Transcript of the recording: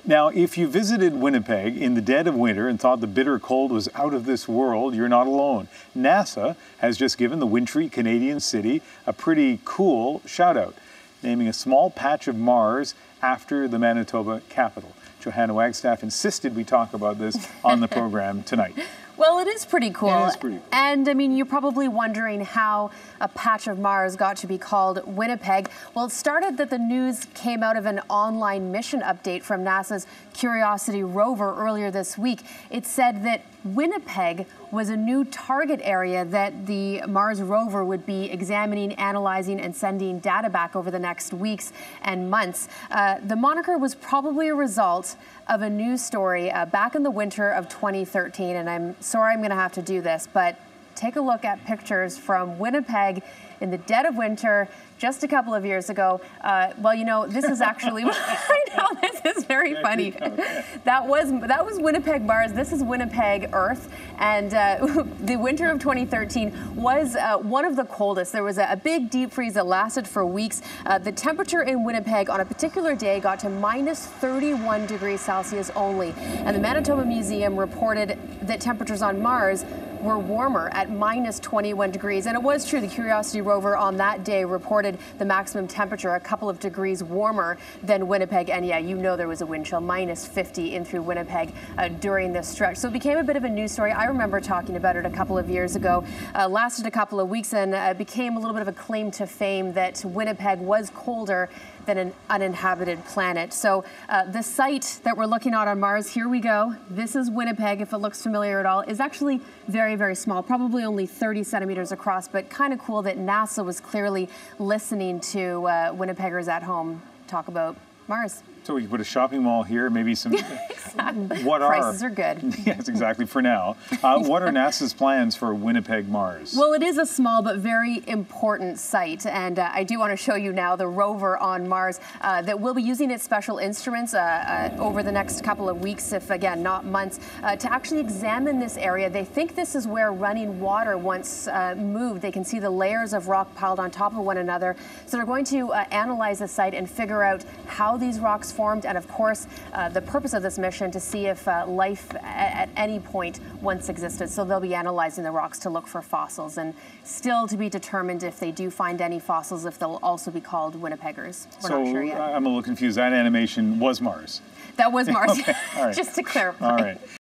Now, if you visited Winnipeg in the dead of winter and thought the bitter cold was out of this world, you're not alone. NASA has just given the wintry Canadian city a pretty cool shout-out, naming a small patch of Mars after the Manitoba capital. Johanna Wagstaff insisted we talk about this on the program tonight. Well, it is pretty cool. It is pretty cool. And I mean, you're probably wondering how a patch of Mars got to be called Winnipeg. Well, it started that the news came out of an online mission update from NASA's Curiosity rover earlier this week. It said that Winnipeg was a new target area that the Mars rover would be examining, analyzing, and sending data back over the next weeks and months. The moniker was probably a result of a news story back in the winter of 2013, and I'm sorry I'm going to have to do this, but take a look at pictures from Winnipeg in the dead of winter just a couple of years ago. Well, you know, this is actually, I know, this is very funny. That was Winnipeg Mars. This is Winnipeg Earth. And the winter of 2013 was one of the coldest. There was a big deep freeze that lasted for weeks. The temperature in Winnipeg on a particular day got to minus 31 degrees Celsius only. And the Manitoba Museum reported that temperatures on Mars were warmer at minus 21 degrees. And it was true. The Curiosity rover on that day reported the maximum temperature a couple of degrees warmer than Winnipeg. And yeah, you know there was a wind chill, minus 50 in through Winnipeg during this stretch. So it became a bit of a news story. I remember talking about it a couple of years ago. Lasted a couple of weeks and became a little bit of a claim to fame that Winnipeg was colder than an uninhabited planet. So the site that we're looking at on Mars, here we go. This is Winnipeg, if it looks familiar at all, is actually very, very small, probably only 30 centimeters across, but kind of cool that NASA was clearly listening to Winnipeggers at home talk about Mars. So we can put a shopping mall here, maybe some... Exactly. Prices are good. Yes, exactly, for now. What are NASA's plans for Winnipeg Mars? Well, it is a small but very important site, and I do want to show you now the rover on Mars that will be using its special instruments over the next couple of weeks, if again, not months, to actually examine this area. They think this is where running water once moved. They can see the layers of rock piled on top of one another. So they're going to analyze the site and figure out how these rocks formed, and of course, the purpose of this mission to see if life at any point once existed. So they'll be analyzing the rocks to look for fossils, and still to be determined if they do find any fossils, if they'll also be called Winnipeggers. We're not sure yet. I'm a little confused. That animation was Mars. That was Mars, Okay. All right. just to clarify. All right.